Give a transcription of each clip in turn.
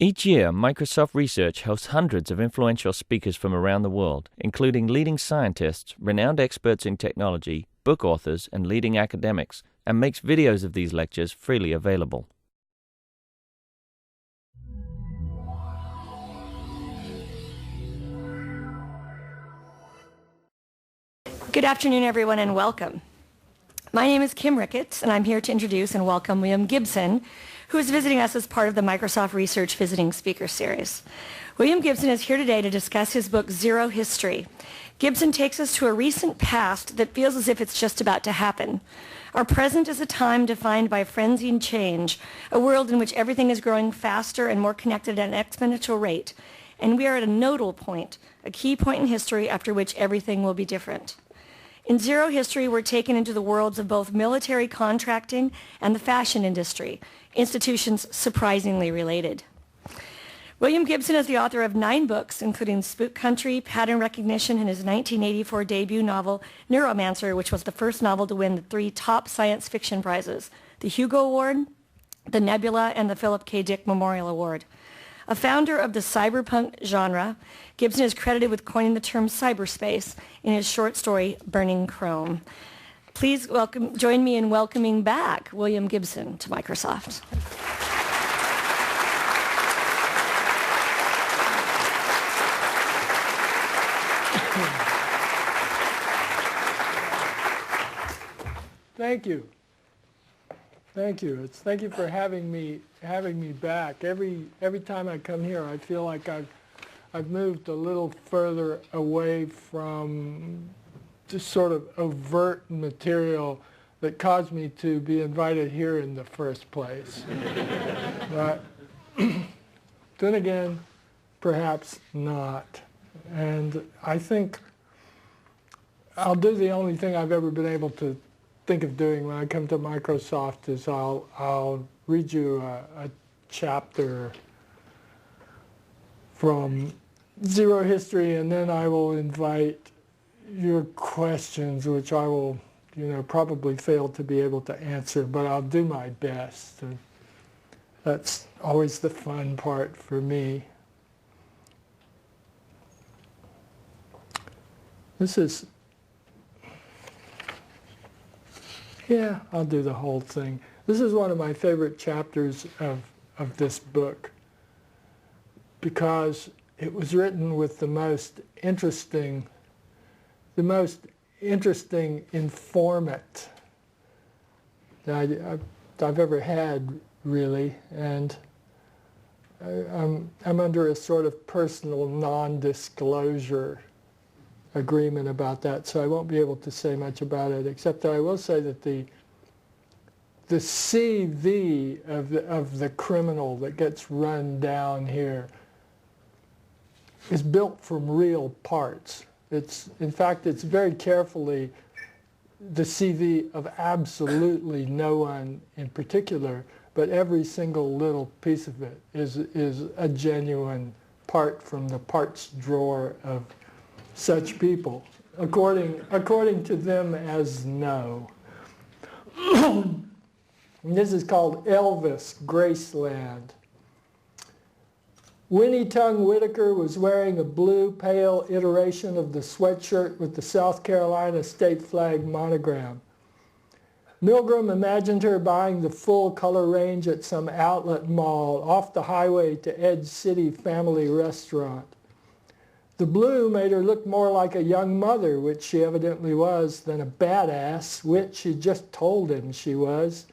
Each year, Microsoft Research hosts hundreds of influential speakers from around the world, including leading scientists, renowned experts in technology, book authors, and leading academics, and makes videos of these lectures freely available. Good afternoon, everyone, and welcome. My name is Kim Ricketts, and I'm here to introduce and welcome William Gibson, who is visiting us as part of the Microsoft Research Visiting Speaker Series. William Gibson is here today to discuss his book, Zero History. Gibson takes us to a recent past that feels as if it's just about to happen. Our present is a time defined by frenzied change, a world in which everything is growing faster and more connected at an exponential rate, and we are at a nodal point, a key point in history after which everything will be different. In Zero History, we're taken into the worlds of both military contracting and the fashion industry, institutions surprisingly related. William Gibson is the author of 9 books, including Spook Country, Pattern Recognition, and his 1984 debut novel, Neuromancer, which was the first novel to win the 3 top science fiction prizes, the Hugo Award, the Nebula, and the Philip K. Dick Memorial Award. A founder of the cyberpunk genre, Gibson is credited with coining the term cyberspace in his short story, Burning Chrome. Please join me in welcoming back William Gibson to Microsoft. Thank you. Thank you. Thank you for having me back. Every time I come here, I feel like I've moved a little further away from just sort of overt material that caused me to be invited here in the first place. But then again, perhaps not. And I think I'll do the only thing I've ever been able to think of doing when I come to Microsoft is I'll read you a chapter from Zero History, and then I will invite your questions, which I will, probably fail to be able to answer, but I'll do my best. And that's always the fun part for me. Yeah, I'll do the whole thing. This is one of my favorite chapters of this book because it was written with the most interesting informant that I've ever had, really. And I'm under a sort of personal non-disclosure agreement about that, so I won't be able to say much about it, except that I will say that the CV of the criminal that gets run down here is built from real parts. In fact, it's very carefully the CV of absolutely no one in particular, but every single little piece of it is a genuine part from the parts drawer of such people, according to them as no. And this is called Elvis Graceland. Winnie Tongue Whitaker was wearing a blue, pale iteration of the sweatshirt with the South Carolina state flag monogram. Milgram imagined her buying the full color range at some outlet mall off the highway to Edge City Family Restaurant. The blue made her look more like a young mother, which she evidently was, than a badass, which she just told him she was.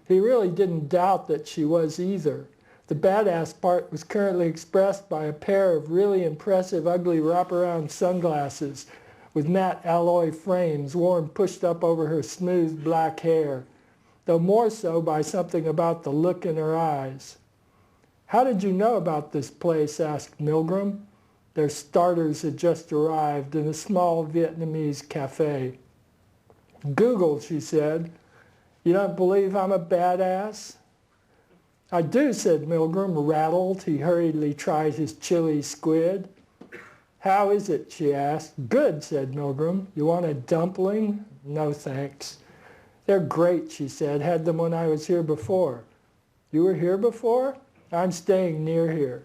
He really didn't doubt that she was either. The badass part was currently expressed by a pair of really impressive ugly wraparound sunglasses with matte alloy frames worn pushed up over her smooth black hair, though more so by something about the look in her eyes. "How did you know about this place?" asked Milgram. Their starters had just arrived in a small Vietnamese cafe. "Google," she said. "You don't believe I'm a badass?" "I do," said Milgram, rattled. He hurriedly tried his chili squid. "How is it?" she asked. "Good," said Milgram. "You want a dumpling?" "No, thanks." "They're great," she said. "Had them when I was here before." "You were here before?" I'm staying near here.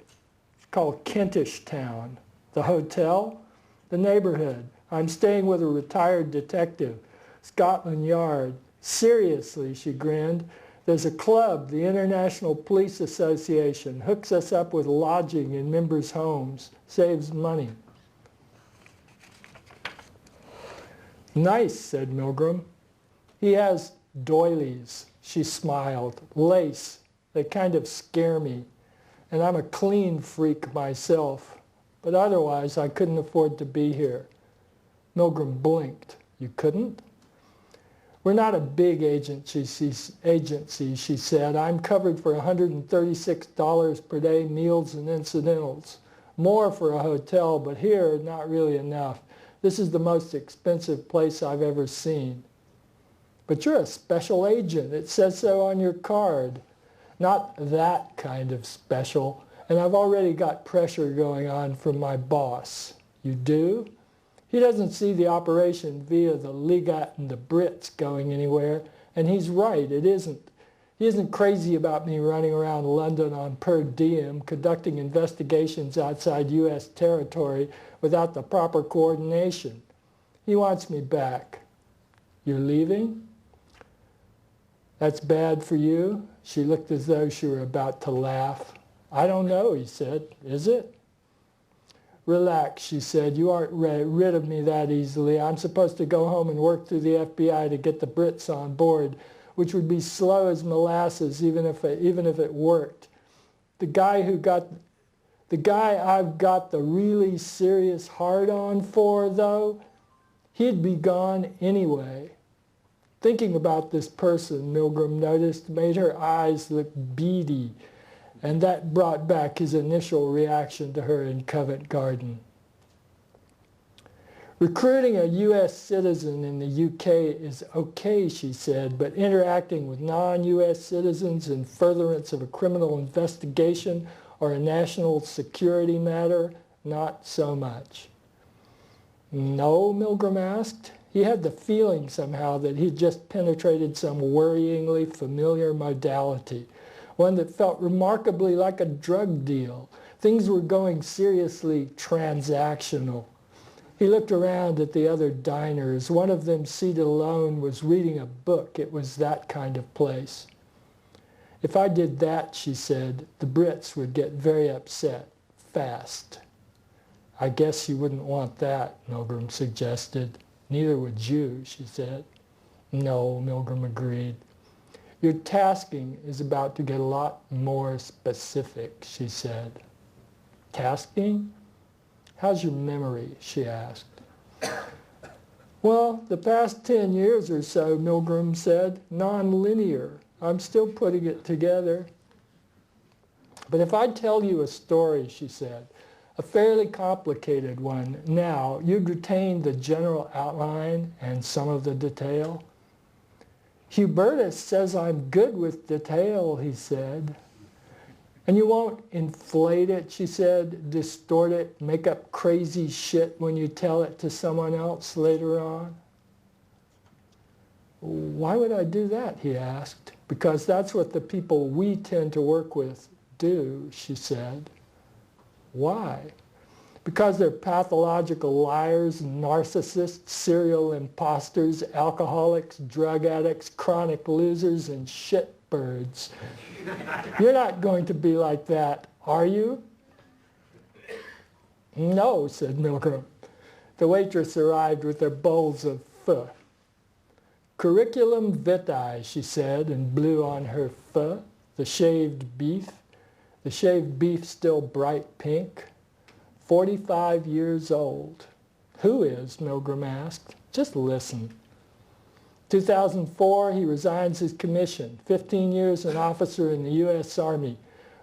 It's called Kentish Town. The hotel? The neighborhood. I'm staying with a retired detective. Scotland Yard. Seriously, she grinned. There's a club, the International Police Association, hooks us up with lodging in members' homes, saves money. Nice, said Milgram. He has doilies, she smiled, lace. They kind of scare me. And I'm a clean freak myself. But otherwise, I couldn't afford to be here. Milgram blinked. You couldn't? We're not a big agency, she said. I'm covered for $136 per day, meals and incidentals. More for a hotel, but here, not really enough. This is the most expensive place I've ever seen. But you're a special agent. It says so on your card. Not that kind of special. And I've already got pressure going on from my boss. You do? He doesn't see the operation via the Ligat and the Brits going anywhere, and he's right, it isn't. He isn't crazy about me running around London on per diem, conducting investigations outside U.S. territory without the proper coordination. He wants me back. You're leaving? That's bad for you? She looked as though she were about to laugh. I don't know, he said. Is it? Relax, she said. You aren't rid of me that easily. I'm supposed to go home and work through the FBI to get the Brits on board, which would be slow as molasses even if it worked. The guy I've got the really serious hard-on for, though, he'd be gone anyway. Thinking about this person, Milgram noticed, made her eyes look beady, and that brought back his initial reaction to her in Covent Garden. Recruiting a U.S. citizen in the U.K. is okay, she said, but interacting with non-U.S. citizens in furtherance of a criminal investigation or a national security matter, not so much. No, Milgram asked. He had the feeling somehow that he'd just penetrated some worryingly familiar modality, one that felt remarkably like a drug deal. Things were going seriously transactional. He looked around at the other diners. One of them, seated alone, was reading a book. It was that kind of place. If I did that, she said, the Brits would get very upset, fast. I guess you wouldn't want that, Milgram suggested. Neither would you, she said. No, Milgram agreed. Your tasking is about to get a lot more specific, she said. Tasking? How's your memory, she asked. Well, the past 10 years or so, Milgram said, non-linear. I'm still putting it together. But if I tell you a story, she said, a fairly complicated one now, you'd retain the general outline and some of the detail. Hubertus says I'm good with detail, he said. And you won't inflate it, she said, distort it, make up crazy shit when you tell it to someone else later on? Why would I do that, he asked. Because that's what the people we tend to work with do, she said. Why? Because they're pathological liars, narcissists, serial imposters, alcoholics, drug addicts, chronic losers, and shitbirds. You're not going to be like that, are you? No, said Milgram. The waitress arrived with their bowls of pho. Curriculum vitae, she said, and blew on her pho, the shaved beef still bright pink. 45 years old. Who is? Milgram asked. Just listen. 2004, he resigns his commission. 15 years an officer in the U.S. Army.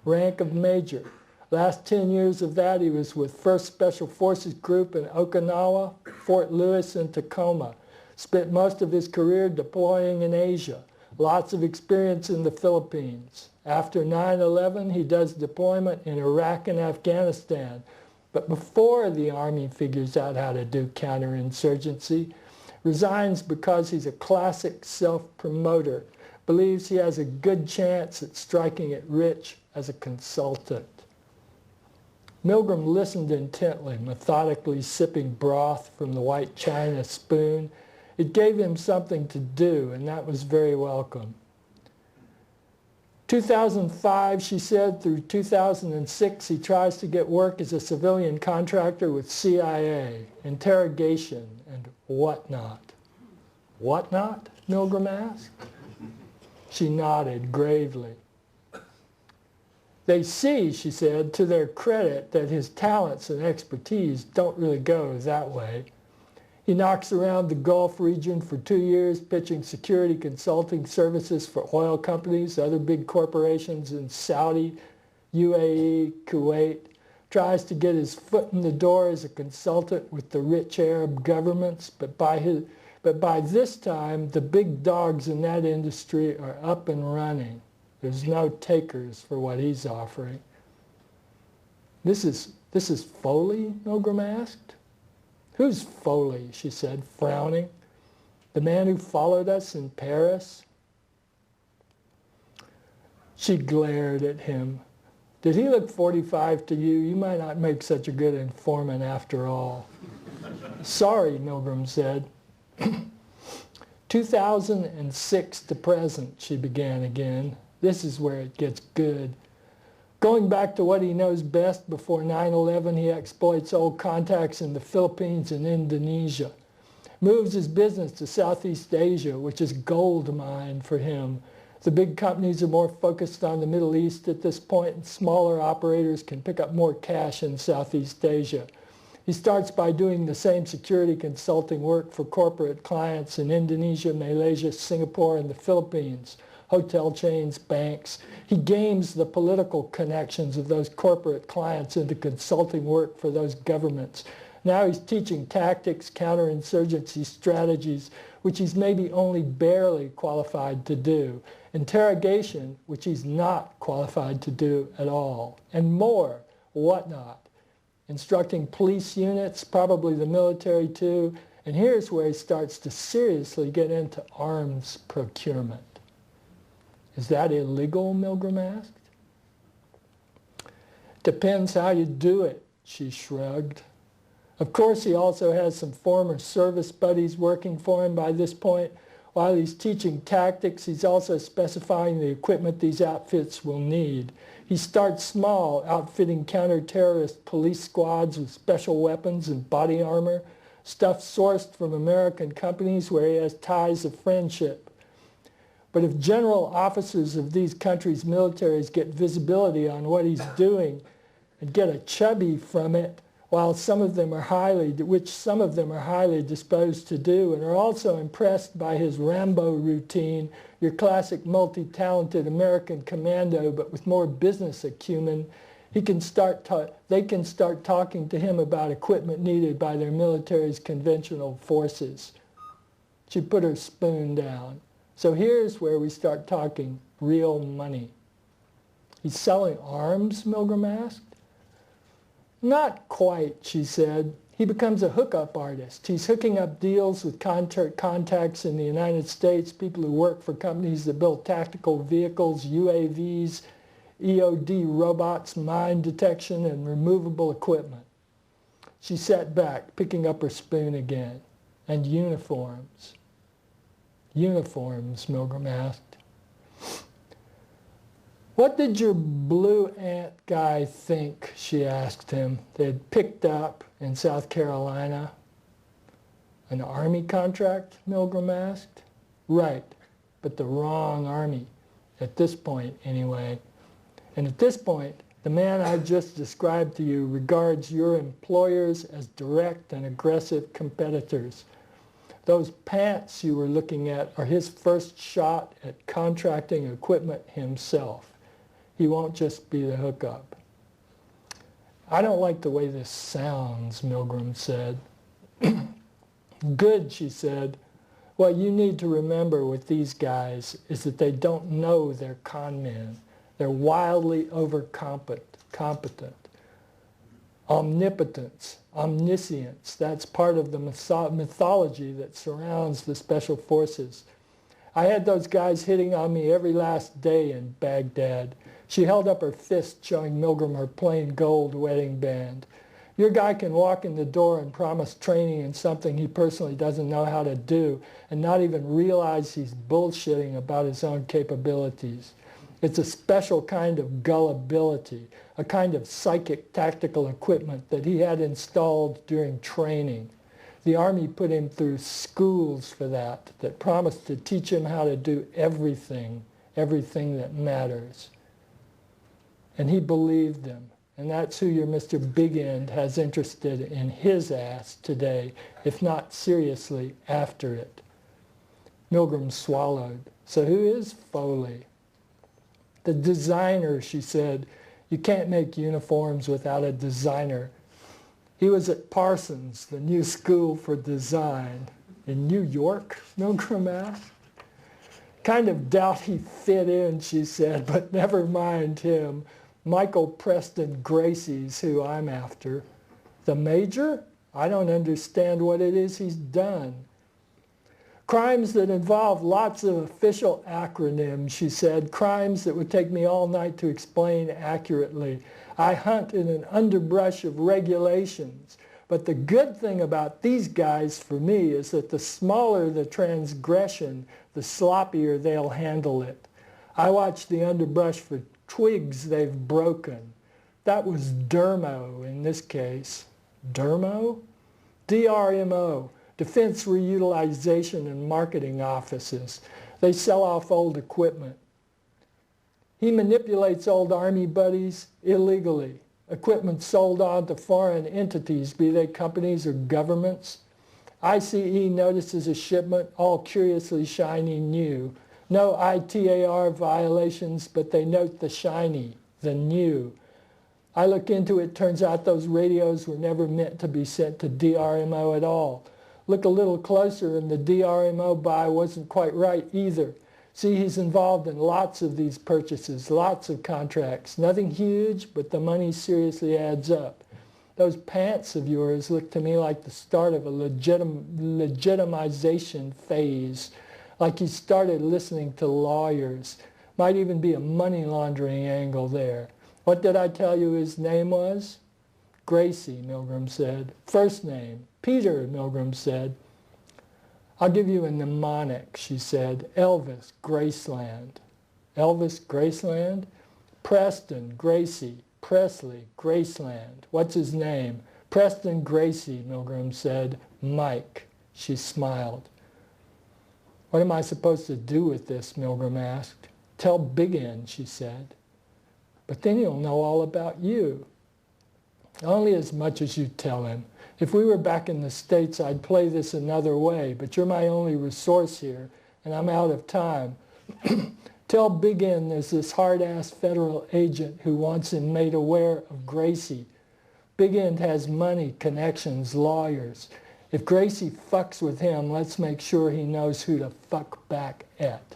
Rank of major. Last 10 years of that, he was with 1st Special Forces Group in Okinawa, Fort Lewis, and Tacoma. Spent most of his career deploying in Asia. Lots of experience in the Philippines. After 9/11, he does deployment in Iraq and Afghanistan. But before the Army figures out how to do counterinsurgency, resigns because he's a classic self-promoter, believes he has a good chance at striking it rich as a consultant. Milgram listened intently, methodically sipping broth from the white china spoon. It gave him something to do, and that was very welcome. 2005, she said, through 2006, he tries to get work as a civilian contractor with CIA, interrogation, and whatnot. Whatnot? Milgram asked. She nodded gravely. They see, she said, to their credit, that his talents and expertise don't really go that way. He knocks around the Gulf region for 2 years, pitching security consulting services for oil companies, other big corporations in Saudi, UAE, Kuwait, tries to get his foot in the door as a consultant with the rich Arab governments, but by this time, the big dogs in that industry are up and running. There's no takers for what he's offering. This is Foley, Milgram asked. Who's Foley, she said, frowning. The man who followed us in Paris? She glared at him. Did he look 45 to you? You might not make such a good informant after all. Sorry, Milgram said. 2006 to present, she began again. This is where it gets good. Going back to what he knows best, before 9/11, he exploits old contacts in the Philippines and Indonesia. Moves his business to Southeast Asia, which is gold mine for him. The big companies are more focused on the Middle East at this point, and smaller operators can pick up more cash in Southeast Asia. He starts by doing the same security consulting work for corporate clients in Indonesia, Malaysia, Singapore, and the Philippines. Hotel chains, banks. He games the political connections of those corporate clients into consulting work for those governments. Now he's teaching tactics, counterinsurgency strategies, which he's maybe only barely qualified to do. Interrogation, which he's not qualified to do at all. And more, whatnot. Instructing police units, probably the military too. And here's where he starts to seriously get into arms procurement. Is that illegal, Milgram asked. Depends how you do it, she shrugged. Of course, he also has some former service buddies working for him by this point. While he's teaching tactics, he's also specifying the equipment these outfits will need. He starts small, outfitting counter-terrorist police squads with special weapons and body armor, stuff sourced from American companies where he has ties of friendship. But if general officers of these countries' militaries get visibility on what he's doing and get a chubby from it, while some of them are highly disposed to do, and are also impressed by his Rambo routine, your classic multi-talented American commando, but with more business acumen, they can start talking to him about equipment needed by their military's conventional forces. She put her spoon down. So here's where we start talking real money. He's selling arms, Milgram asked. Not quite, she said. He becomes a hookup artist. He's hooking up deals with contacts in the United States, people who work for companies that build tactical vehicles, UAVs, EOD robots, mine detection, and removable equipment. She sat back, picking up her spoon again. And uniforms. Uniforms, Milgram asked. What did your Blue Ant guy think, she asked him, they had picked up in South Carolina? An army contract, Milgram asked. Right, but the wrong army, at this point anyway. And at this point, the man I just described to you regards your employers as direct and aggressive competitors. Those pants you were looking at are his first shot at contracting equipment himself. He won't just be the hookup. I don't like the way this sounds, Milgram said. Good, she said. What you need to remember with these guys is that they don't know they're con men. They're wildly overcompetent. Omnipotence, omniscience, that's part of the mythology that surrounds the special forces. I had those guys hitting on me every last day in Baghdad, She held up her fist, showing Milgram her plain gold wedding band. Your guy can walk in the door and promise training in something he personally doesn't know how to do and not even realize he's bullshitting about his own capabilities. It's a special kind of gullibility, a kind of psychic tactical equipment that he had installed during training. The Army put him through schools for that promised to teach him how to do everything that matters. And he believed them. And that's who your Mr. Big End has interested in his ass today, if not seriously after it. Milgram swallowed. So who is Foley? The designer, she said. You can't make uniforms without a designer. He was at Parsons, the new school for design. In New York, Milgram asked. Kind of doubt he fit in, she said, but never mind him. Michael Preston Gracie's who I'm after. The major? I don't understand what it is he's done. Crimes that involve lots of official acronyms, she said. Crimes that would take me all night to explain accurately. I hunt in an underbrush of regulations. But the good thing about these guys for me is that the smaller the transgression, the sloppier they'll handle it. I watch the underbrush for twigs they've broken. That was DERMO in this case. DERMO? DRMO, Defense Reutilization and Marketing Offices. They sell off old equipment. He manipulates old Army buddies illegally. Equipment sold on to foreign entities, be they companies or governments. ICE notices a shipment, all curiously shiny new. No ITAR violations, but they note the shiny, the new. I look into it, turns out those radios were never meant to be sent to DRMO at all. Look a little closer and the DRMO buy wasn't quite right either. See, he's involved in lots of these purchases, lots of contracts. Nothing huge, but the money seriously adds up. Those pants of yours look to me like the start of a legitimization phase. Like he started listening to lawyers. Might even be a money laundering angle there. What did I tell you his name was? Gracie, Milgram said. First name, Peter, Milgram said. I'll give you a mnemonic, she said. Elvis Graceland. Elvis Graceland? Preston Gracie, Presley Graceland. What's his name? Preston Gracie, Milgram said. Mike. She smiled. What am I supposed to do with this, Milgram asked. Tell Big End, she said. But then he'll know all about you. Only as much as you tell him. If we were back in the States, I'd play this another way, but you're my only resource here, and I'm out of time. Tell Big End there's this hard-ass federal agent who wants him made aware of Gracie. Big End has money, connections, lawyers. If Gracie fucks with him, let's make sure he knows who to fuck back at.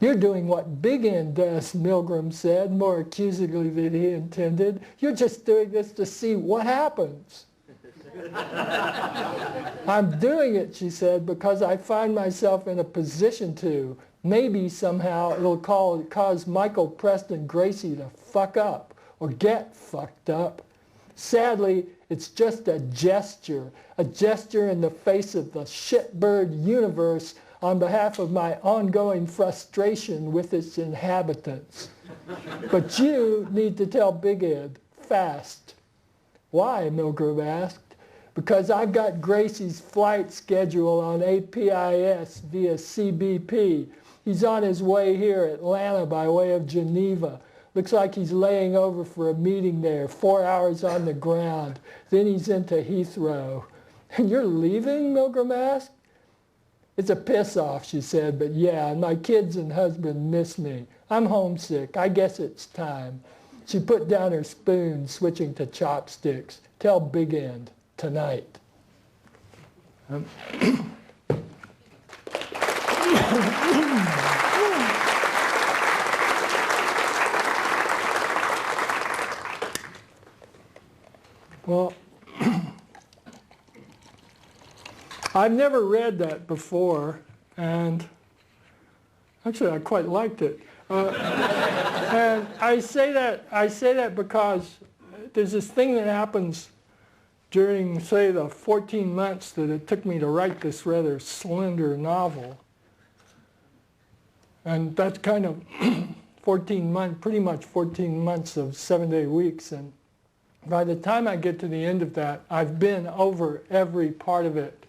You're doing what Big End does, Milgram said, more accusingly than he intended. You're just doing this to see what happens. I'm doing it, she said, because I find myself in a position to. Maybe somehow it'll cause Michael Preston Gracie to fuck up or get fucked up. Sadly, it's just a gesture in the face of the shitbird universe on behalf of my ongoing frustration with its inhabitants. But you need to tell Big Ed, fast. Why, Milgram asked. Because I've got Gracie's flight schedule on APIS via CBP. He's on his way here, Atlanta by way of Geneva. Looks like he's laying over for a meeting there, 4 hours on the ground. Then he's into Heathrow. And you're leaving, Milgram asked. It's a piss-off, she said, but yeah, and my kids and husband miss me. I'm homesick. I guess it's time. She put down her spoon, switching to chopsticks. Tell Big End, tonight. Well, I've never read that before, and actually I quite liked it. And I say that because there's this thing that happens during, say, the 14 months that it took me to write this rather slender novel. And that's kind of 14 months, pretty much 14 months of 7-day weeks. And by the time I get to the end of that, I've been over every part of it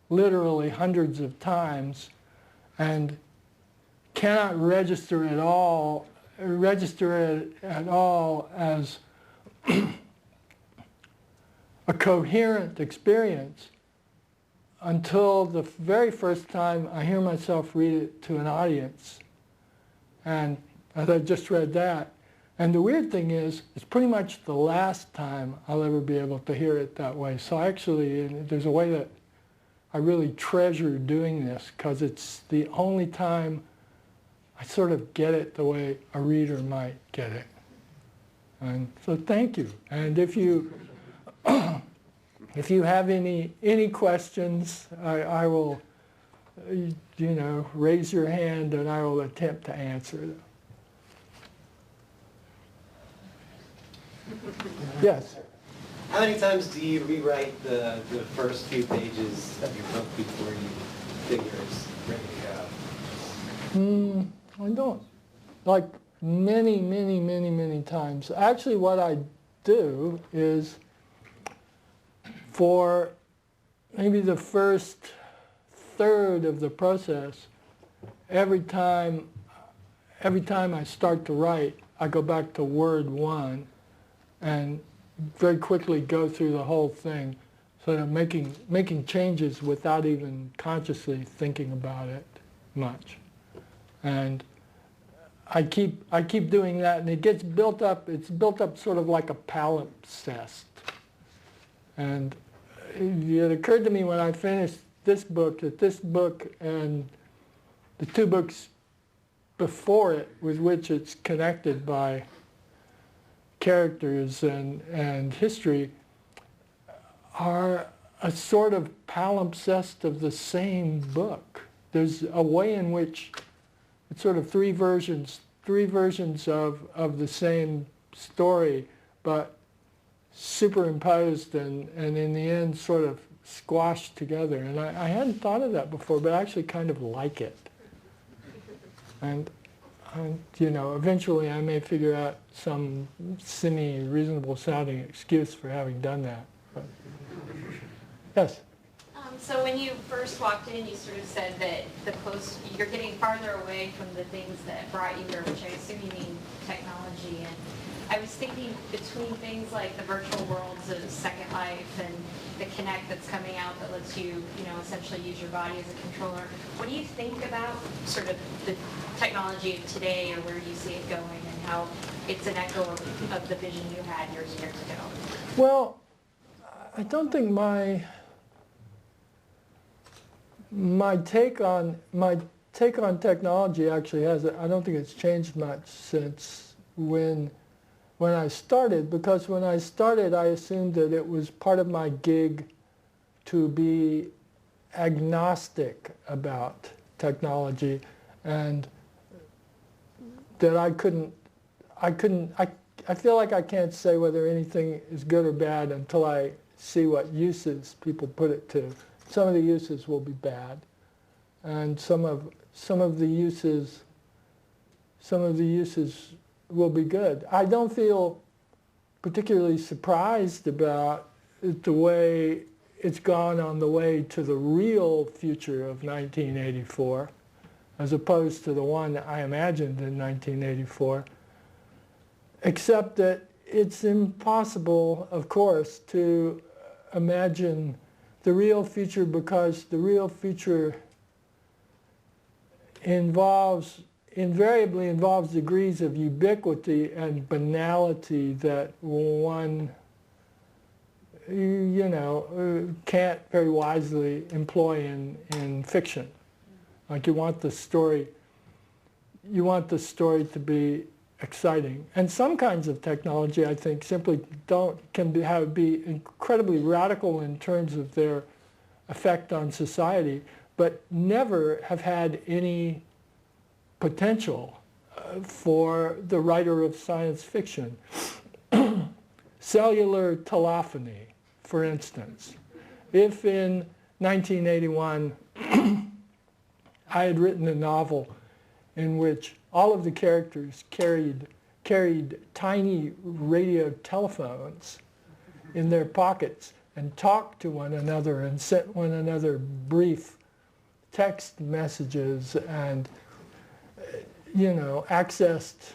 literally hundreds of times and cannot register it at all as a coherent experience until the very first time I hear myself read it to an audience. And as I just read that, and the weird thing is, it's pretty much the last time I'll ever be able to hear it that way. So actually, there's a way that I really treasure doing this, because it's the only time I sort of get it the way a reader might get it. And so thank you. And if you if you have any questions, I will, raise your hand and I will attempt to answer them. Yes? How many times do you rewrite the first few pages of your book before you figure it's ready to go? I don't. Like many times. Actually, what I do is for maybe the first third of the process, every time I start to write, I go back to word one and very quickly go through the whole thing, sort of making changes without even consciously thinking about it much. And I keep doing that, and it gets built up. It's built up sort of like a palimpsest. And it occurred to me when I finished this book that this book and the two books before it, with which it's connected by characters and history, are a sort of palimpsest of the same book. There's a way in which it's sort of three versions of the same story, but superimposed and in the end sort of squashed together. And I hadn't thought of that before, but I actually kind of like it. And eventually I may figure out some semi-reasonable sounding excuse for having done that. But, yes? So when you first walked in, you sort of said that you're getting farther away from the things that brought you here, which I assume you mean technology. And I was thinking between things like the virtual worlds of Second Life and the Kinect that's coming out that lets you, essentially use your body as a controller. What do you think about sort of the technology of today, or where do you see it going, and how it's an echo of the vision you had years and years ago? Well, I don't think my take on technology actually I don't think it's changed much since when I started, because when I started I assumed that it was part of my gig to be agnostic about technology, and that I feel like I can't say whether anything is good or bad until I see what uses people put it to. Some of the uses will be bad, and some of the uses will be good. I don't feel particularly surprised about the way it's gone on the way to the real future of 1984, as opposed to the one that I imagined in 1984, except that it's impossible, of course, to imagine the real future, because the real future invariably involves degrees of ubiquity and banality that one can't very wisely employ in fiction. Like you want the story to be exciting. And some kinds of technology, I think, simply can be incredibly radical in terms of their effect on society, but never have had any potential for the writer of science fiction. Cellular telephony, for instance. If in 1981 I had written a novel in which all of the characters carried tiny radio telephones in their pockets and talked to one another and sent one another brief text messages and, you know, accessed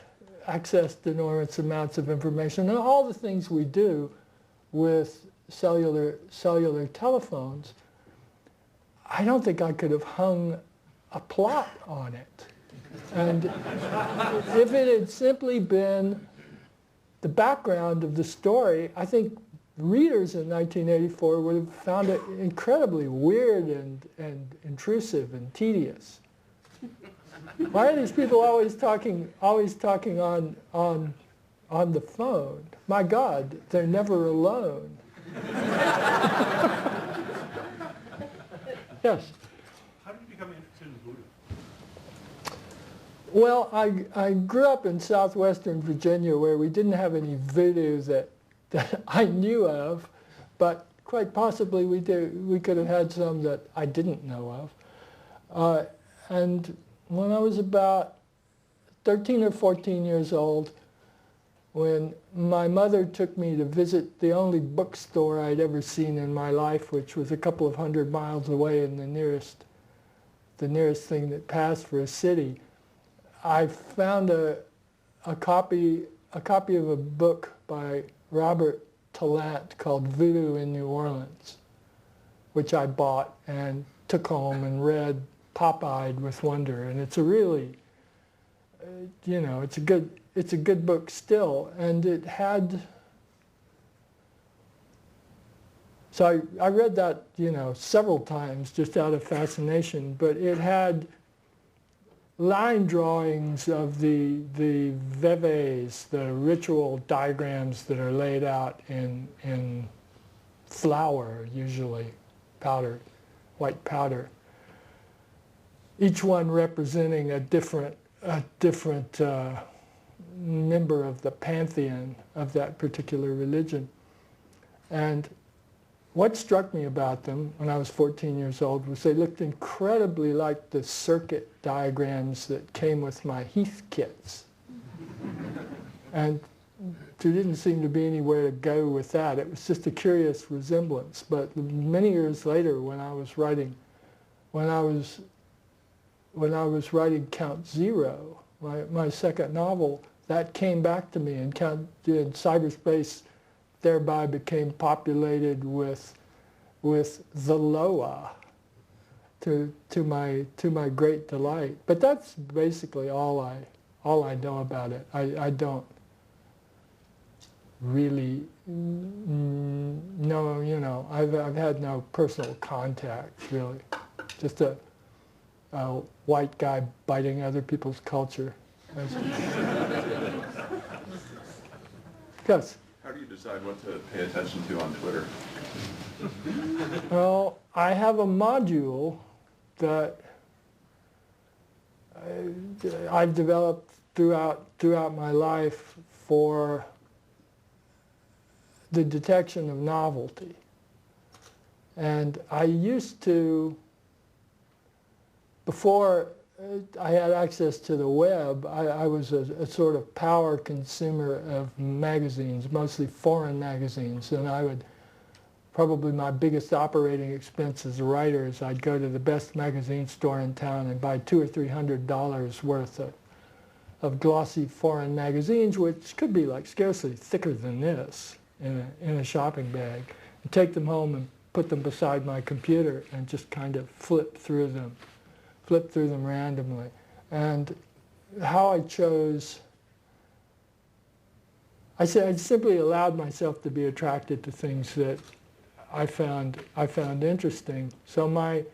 enormous amounts of information, and all the things we do with cellular telephones, I don't think I could have hung a plot on it. And if it had simply been the background of the story, I think readers in 1984 would have found it incredibly weird and intrusive and tedious. Why are these people always talking on the phone? My God, they're never alone. Yes? How did you become interested in voodoo? Well, I grew up in southwestern Virginia where we didn't have any voodoo that I knew of, but quite possibly we could have had some that I didn't know of. And when I was about 13 or 14 years old, when my mother took me to visit the only bookstore I'd ever seen in my life, which was a couple of 100 miles away in the nearest thing that passed for a city, I found a copy of a book by Robert Tallant called Voodoo in New Orleans, which I bought and took home and read pop-eyed with wonder. And it's a really, you know, it's a good book still. And it had, so I read that, you know, several times just out of fascination, but it had line drawings of the veves, the ritual diagrams that are laid out in flour, usually powder, white powder. Each one representing a different member of the pantheon of that particular religion. And what struck me about them when I was 14 years old was they looked incredibly like the circuit diagrams that came with my Heath kits. And there didn't seem to be anywhere to go with that. It was just a curious resemblance. But many years later, when I was writing Count Zero, my second novel, that came back to me, and cyberspace thereby became populated with the Loa, to my great delight. But that's basically all I know about it. I don't really know, you know, I've had no personal contact really. Just a white guy biting other people's culture. Yes? How do you decide what to pay attention to on Twitter? Well, I have a module that I've developed throughout my life for the detection of novelty. And I used to, before I had access to the web, I was a sort of power consumer of magazines, mostly foreign magazines, and I would, probably my biggest operating expense as a writer is I'd go to the best magazine store in town and buy $200 or $300 worth of glossy foreign magazines, which could be like scarcely thicker than this in a shopping bag, and take them home and put them beside my computer and just kind of flip through them randomly. And how I chose, I simply allowed myself to be attracted to things that I found interesting. So my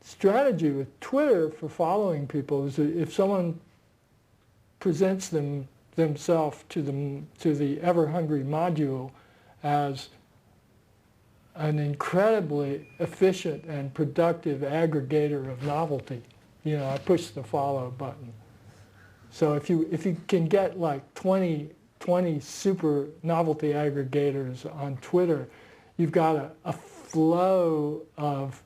strategy with Twitter for following people is that if someone presents themselves to the Ever Hungry module as an incredibly efficient and productive aggregator of novelty, you know, I push the follow button. So if you can get like 20 super novelty aggregators on Twitter, you've got a flow of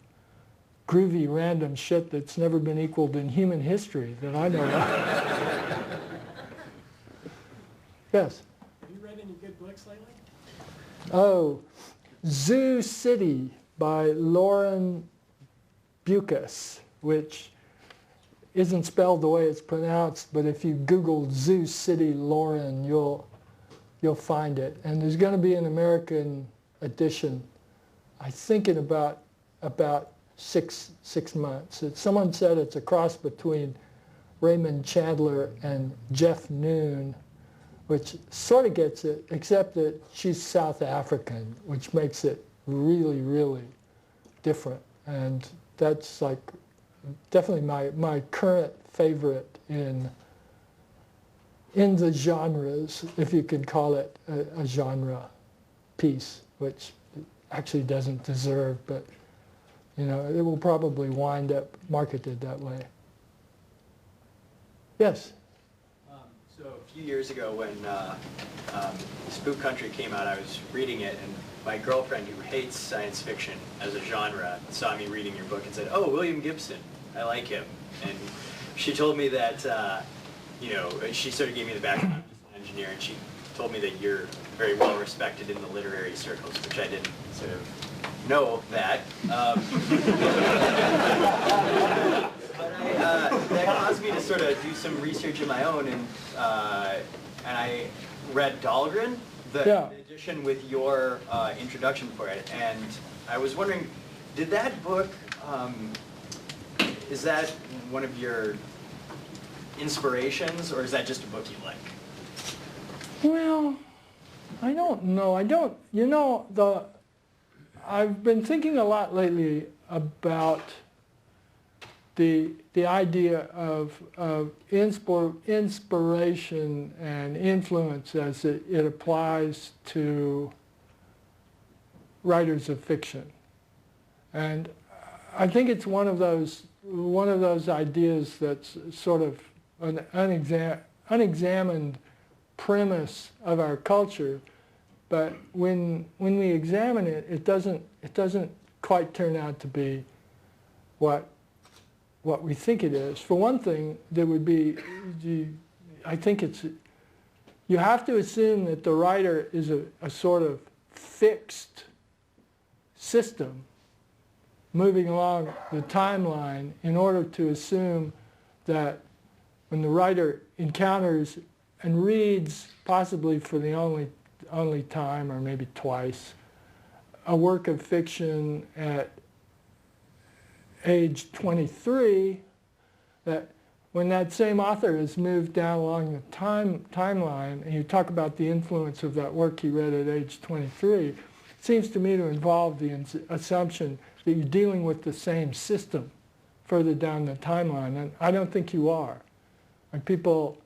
groovy random shit that's never been equaled in human history that I know of. Yes? Have you read any good books lately? Oh, Zoo City by Lauren Bucas, which isn't spelled the way it's pronounced, but if you Google Zoo City Lauren, you'll find it. And there's going to be an American edition, I think in about 6 months. Someone said it's a cross between Raymond Chandler and Jeff Noon, which sort of gets it, except that she's South African, which makes it really, really different. And that's like definitely my current favorite in the genres, if you could call it a genre piece, which it actually doesn't deserve, but you know, it will probably wind up marketed that way. Yes? So a few years ago when Spook Country came out, I was reading it, and my girlfriend, who hates science fiction as a genre, saw me reading your book and said, "Oh, William Gibson, I like him." And she told me that, you know, she sort of gave me the background as an engineer, and she told me that you're very well respected in the literary circles, which I didn't sort of know that. But that caused me to sort of do some research of my own, and I read Dahlgren, the edition with your introduction for it, and I was wondering, did that book, is that one of your inspirations, or is that just a book you like? Well, I don't know. You know, I've been thinking a lot lately about the idea of inspiration and influence as it applies to writers of fiction. And I think it's one of those ideas that's sort of an unexamined premise of our culture, but when we examine it, it doesn't quite turn out to be what we think it is. For one thing, there would be, I think you have to assume that the writer is a sort of fixed system moving along the timeline in order to assume that when the writer encounters and reads, possibly for the only time or maybe twice, a work of fiction at age 23, that when that same author has moved down along the timeline, and you talk about the influence of that work he read at age 23, it seems to me to involve the assumption that you're dealing with the same system further down the timeline, and I don't think you are. And people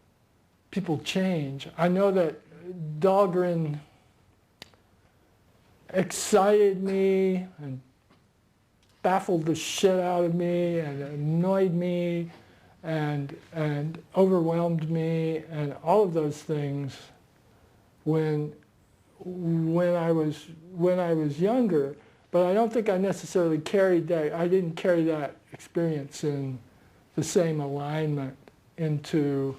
change. I know that Dahlgren excited me and baffled the shit out of me and annoyed me and overwhelmed me and all of those things when I was younger. But I don't think I necessarily carried that. I didn't carry that experience in the same alignment into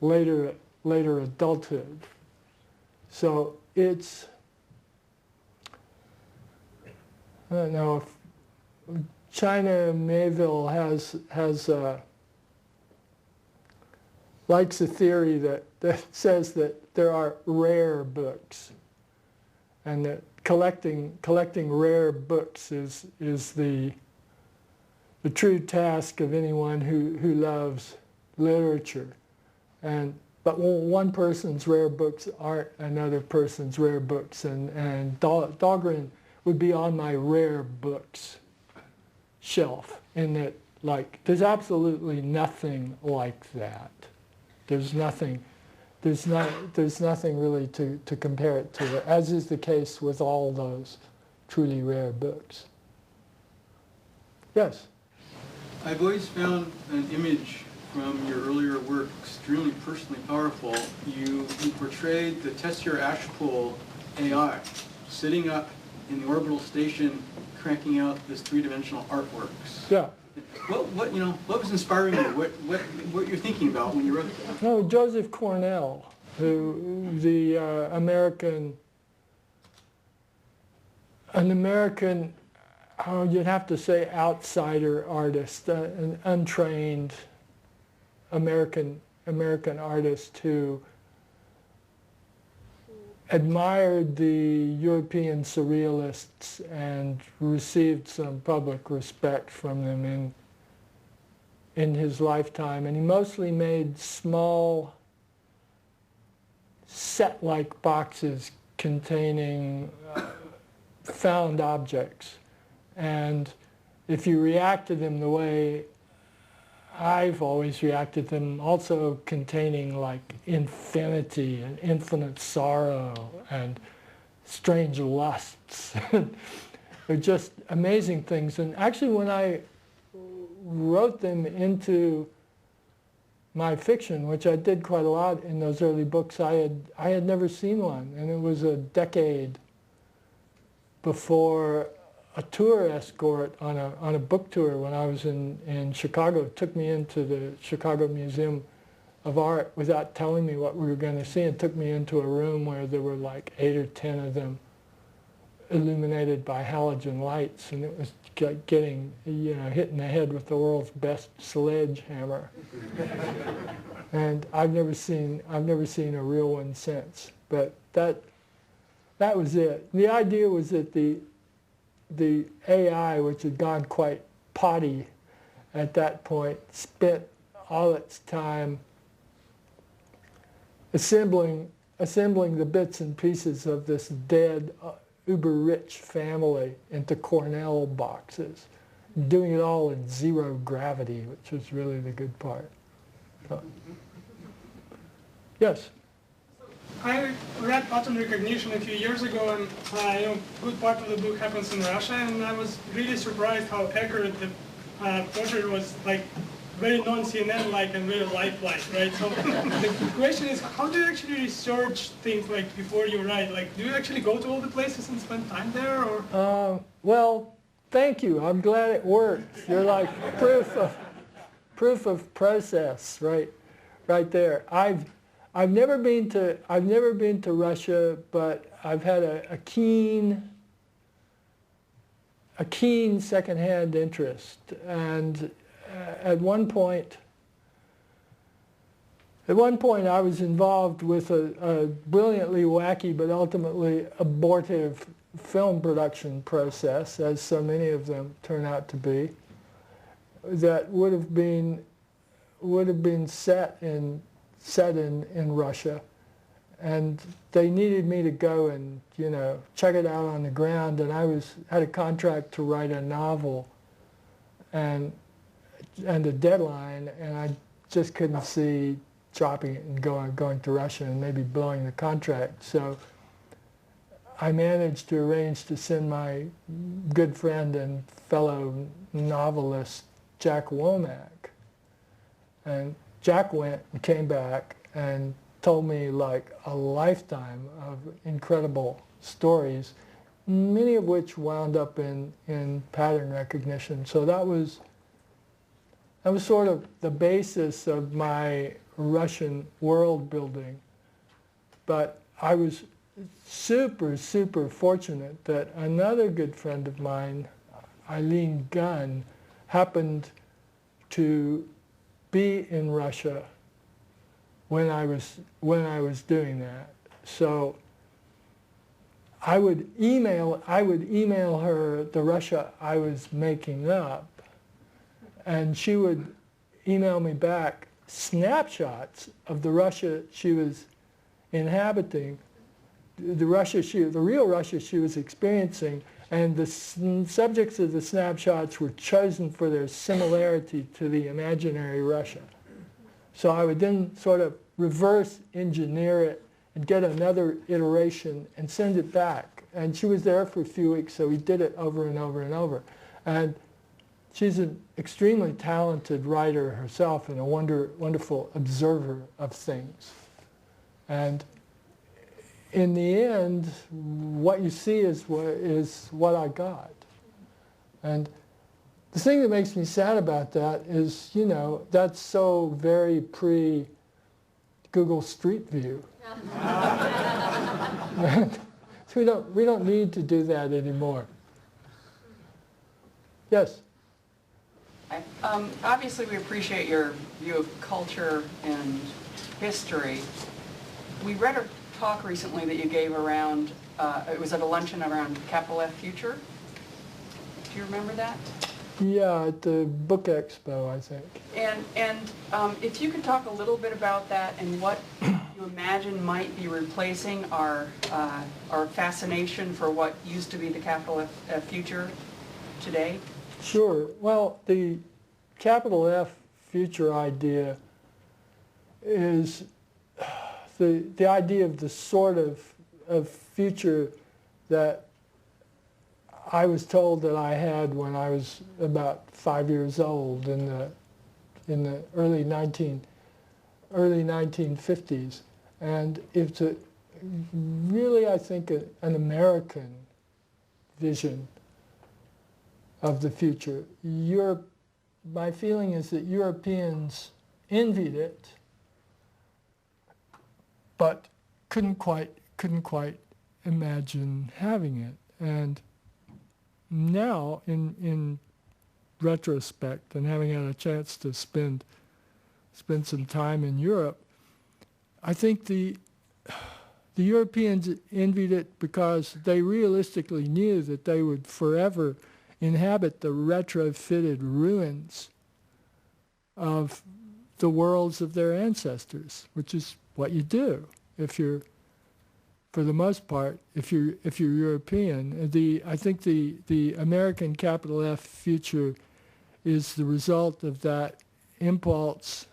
later adulthood. So it's, I don't know if China Mayville likes a theory that says that there are rare books, and that collecting rare books is the true task of anyone who loves literature. But one person's rare books aren't another person's rare books, and Dahlgren would be on my rare books shelf, in that, like, there's absolutely nothing like that. There's nothing really to compare it to, as is the case with all those truly rare books. Yes? I've always found an image from your earlier work extremely personally powerful. You portrayed the Tessier Ashpole AI sitting up in the orbital station cranking out this three-dimensional artworks. Yeah. What was inspiring you? What you're thinking about when you wrote that? No, Joseph Cornell, who the American, you'd have to say outsider artist, an untrained American artist who admired the European surrealists and received some public respect from them in his lifetime. And he mostly made small set-like boxes containing found objects. And if you react to them the way I've always reacted to them, also containing like infinity and infinite sorrow and strange lusts. They're just amazing things. And actually when I wrote them into my fiction, which I did quite a lot in those early books, I had never seen one. And it was a decade before a tour escort on a book tour when I was in Chicago took me into the Chicago Museum of Art without telling me what we were going to see, and took me into a room where there were like 8 or 10 of them illuminated by halogen lights, and it was getting, hit in the head with the world's best sledgehammer. And I've never seen a real one since. But that was it. The idea was that the AI, which had gone quite potty at that point, spent all its time assembling the bits and pieces of this dead, uber-rich family into Cornell boxes, doing it all in zero gravity, which was really the good part. So, yes? I read pattern recognition a few years ago, and a good part of the book happens in Russia, and I was really surprised how accurate the portrait was, like very non-CNN-like and very lifelike, right? So the question is, how do you actually research things like before you write? Like, do you actually go to all the places and spend time there, or? Well, thank you. I'm glad it worked. You're like proof of process, right there. I've never been to Russia, but I've had a keen secondhand interest. And at one point I was involved with a brilliantly wacky but ultimately abortive film production process, as so many of them turn out to be, that would have been set in Russia, and they needed me to go and check it out on the ground, and I had a contract to write a novel and a deadline, and I just couldn't see dropping it and going to Russia and maybe blowing the contract. So I managed to arrange to send my good friend and fellow novelist Jack Womack, and Jack went and came back and told me like a lifetime of incredible stories, many of which wound up in pattern recognition. So that was sort of the basis of my Russian world building. But I was super, super fortunate that another good friend of mine, Eileen Gunn, happened to be in Russia when I was doing that. So I would email her the Russia I was making up, and she would email me back snapshots of the Russia she was inhabiting, the real Russia she was experiencing, and the subjects of the snapshots were chosen for their similarity to the imaginary Russia. So I would then sort of reverse engineer it and get another iteration and send it back. And she was there for a few weeks, so we did it over and over and over. And she's an extremely talented writer herself and a wonderful observer of things. And in the end, what you see is what I got. And the thing that makes me sad about that is, you know, that's so very pre-Google Street View. So we don't need to do that anymore. Yes? Obviously, we appreciate your view of culture and history. We read a talk recently that you gave around, it was at a luncheon around capital F future. Do you remember that? Yeah, at the Book Expo, I think. And if you could talk a little bit about that and what you imagine might be replacing our fascination for what used to be the capital F future today? Sure. Well, the capital F future idea is the idea of the sort of future that I was told that I had when I was about 5 years old in the early 1950s, and it's really, I think, an American vision of the future. My feeling is that Europeans envied it, but couldn't quite imagine having it. And now, in retrospect, and having had a chance to spend some time in Europe, I think the Europeans envied it because they realistically knew that they would forever inhabit the retrofitted ruins of the worlds of their ancestors, which is what you do if you're, for the most part, if you're European. I think the American capital F future is the result of that impulse,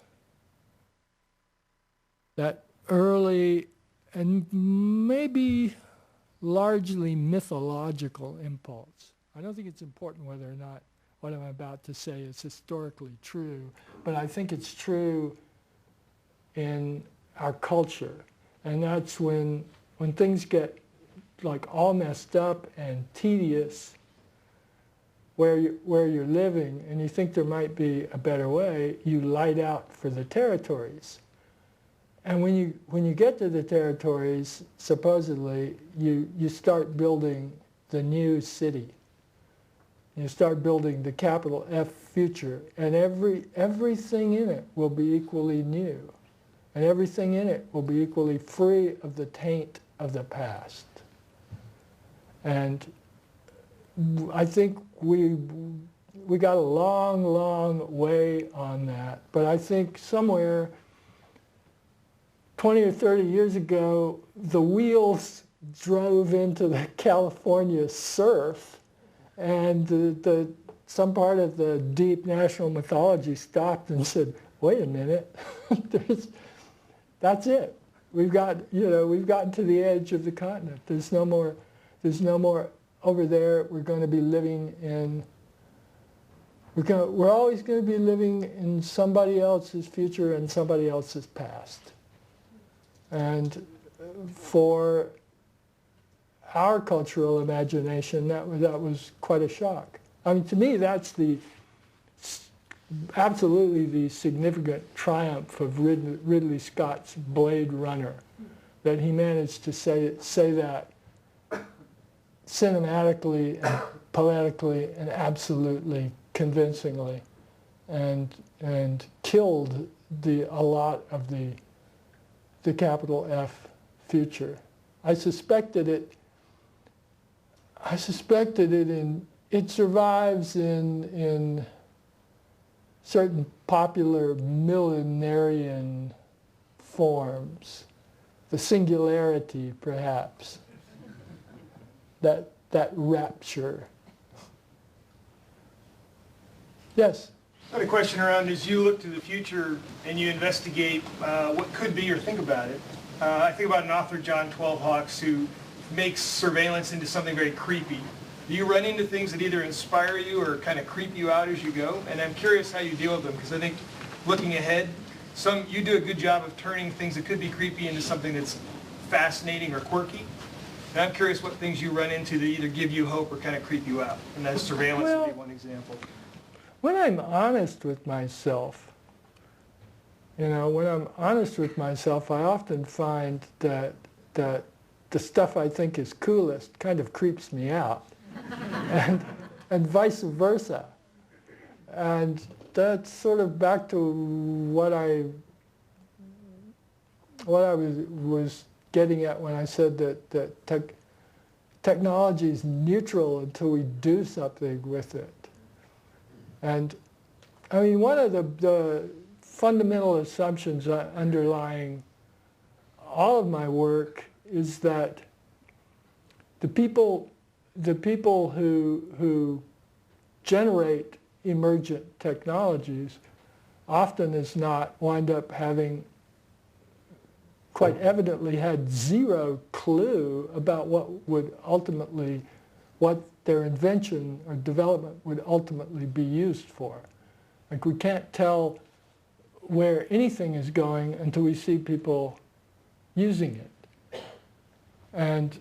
that early and maybe largely mythological impulse. I don't think it's important whether or not what I'm about to say is historically true, but I think it's true in our culture. And that's when things get like all messed up and tedious where you're living and you think there might be a better way, you light out for the territories. And when you get to the territories, supposedly, you start building the new city. You start building the capital F future, and everything in it will be equally new. And everything in it will be equally free of the taint of the past. And I think we got a long way on that. But I think somewhere 20 or 30 years ago, the wheels drove into the California surf, and some part of the deep national mythology stopped and said, wait a minute, that's it. We've gotten to the edge of the continent. There's no more over there. We're going to be living in, we're always going to be living in somebody else's future and somebody else's past. And for our cultural imagination, that was quite a shock. I mean, to me, that's absolutely the significant triumph of Ridley Scott's Blade Runner, that he managed to say that cinematically and poetically and absolutely convincingly, and killed a lot of the capital F future. I suspected it it survives in certain popular millenarian forms, the singularity perhaps, that rapture. Yes? I had a question around, as you look to the future and you investigate what could be or think about it, I think about an author, John Twelve Hawks, who makes surveillance into something very creepy. Do you run into things that either inspire you or kind of creep you out as you go? And I'm curious how you deal with them, because I think looking ahead, you do a good job of turning things that could be creepy into something that's fascinating or quirky. And I'm curious what things you run into that either give you hope or kind of creep you out. And that surveillance would be one example. When I'm honest with myself, when I'm honest with myself, I often find that the stuff I think is coolest kind of creeps me out, and vice versa. And that's sort of back to what I was getting at when I said that technology is neutral until we do something with it. And I mean, one of the fundamental assumptions underlying all of my work is that the people who generate emergent technologies often as not wind up having quite evidently had zero clue about what their invention or development would ultimately be used for. Like, we can't tell where anything is going until we see people using it. And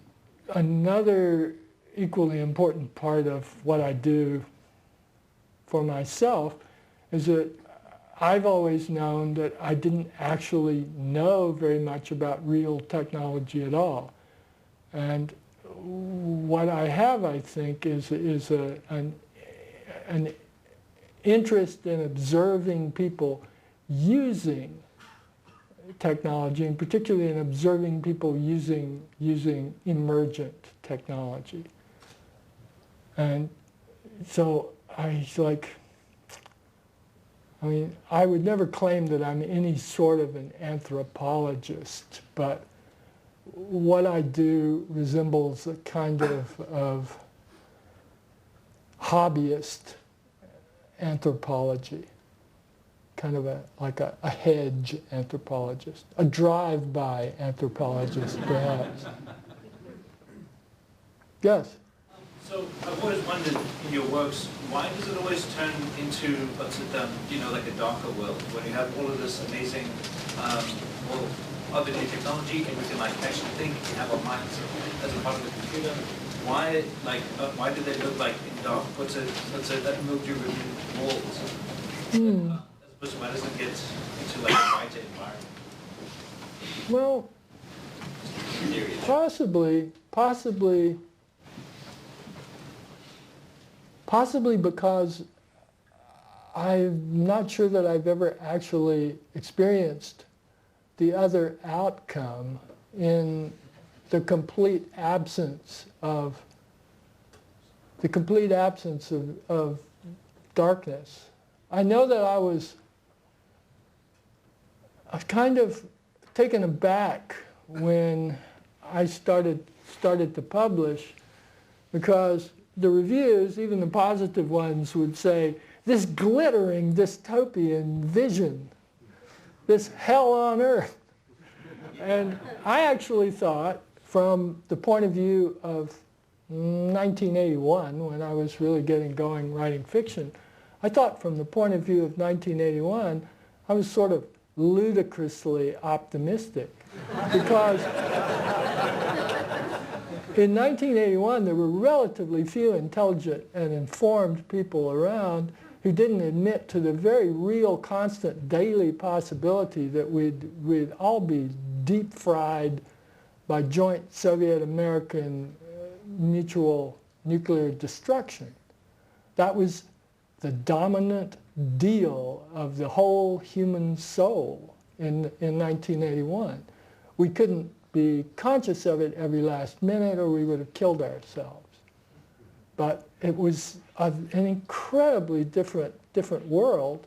another equally important part of what I do for myself is that I've always known that I didn't actually know very much about real technology at all. And what I have, I think, is an interest in observing people using technology, and particularly in observing people using emergent technology. And so I would never claim that I'm any sort of an anthropologist, but what I do resembles a kind of hobbyist anthropology, kind of like a hedge anthropologist, a drive-by anthropologist, perhaps. Yes? So I've always wondered in your works, why does it always turn into, like a darker world, when you have all of this amazing, other new technology, and we can actually think, we have our minds as a part of the computer. Why do they look like in dark? What's it that mildew ridden walls? As opposed to why doesn't it get into like a brighter environment? Well, possibly because I'm not sure that I've ever actually experienced the other outcome in the complete absence of darkness. I know that I was kind of taken aback when I started to publish, because the reviews, even the positive ones, would say, this glittering dystopian vision, this hell on earth. And I actually thought, from the point of view of 1981, when I was really getting going writing fiction, I thought from the point of view of 1981, I was sort of ludicrously optimistic. Because in 1981, there were relatively few intelligent and informed people around who didn't admit to the very real, constant, daily possibility that we'd all be deep-fried by joint Soviet-American mutual nuclear destruction. That was the dominant deal of the whole human soul in 1981. We couldn't be conscious of it every last minute, or we would have killed ourselves. But it was an incredibly different world.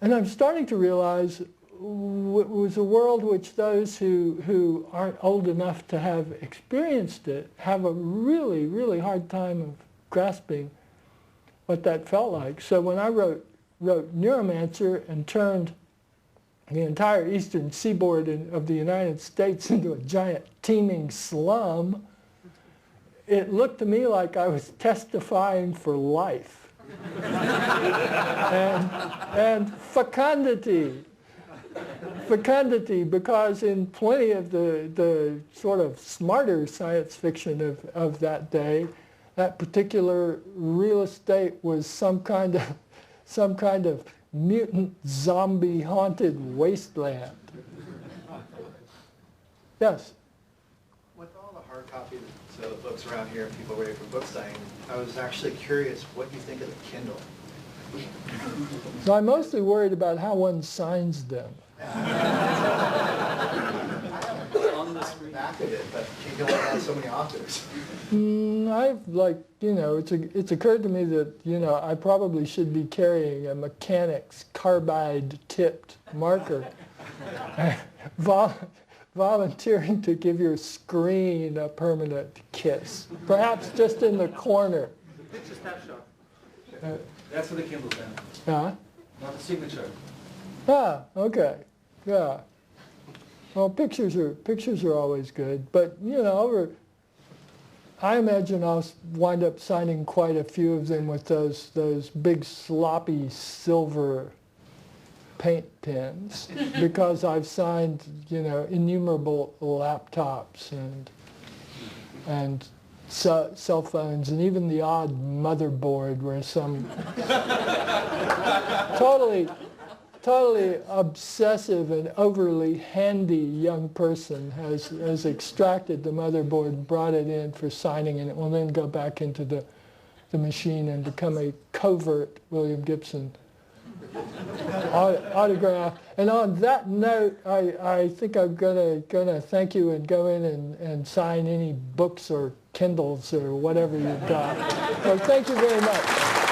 And I'm starting to realize it was a world which those who aren't old enough to have experienced it have a really, really hard time of grasping what that felt like. So when I wrote Neuromancer and turned the entire eastern seaboard of the United States into a giant teeming slum, it looked to me like I was testifying for life. and fecundity. Fecundity, because in plenty of the sort of smarter science fiction of that day, that particular real estate was some kind of mutant zombie haunted wasteland. Yes? With all the hard copy books around here and people ready for book signing, I was actually curious what you think of the Kindle. So I'm mostly worried about how one signs them. On the back of it, but you can only have so many authors. It's occurred to me that, I probably should be carrying a mechanic's carbide-tipped marker. Volunteering to give your screen a permanent kiss, perhaps just in the corner. It's a snapshot. That's for the Kindle then. Huh? Not the signature. Ah, okay. Yeah. Well, pictures are always good, but I imagine I'll wind up signing quite a few of them with those big sloppy silver paint pens because I've signed innumerable laptops and cell phones and even the odd motherboard where some totally obsessive and overly handy young person has extracted the motherboard and brought it in for signing, and it will then go back into the machine and become a covert William Gibson autograph. And on that note, I think I'm gonna thank you and go in and sign any books or Kindles or whatever you've got. So thank you very much.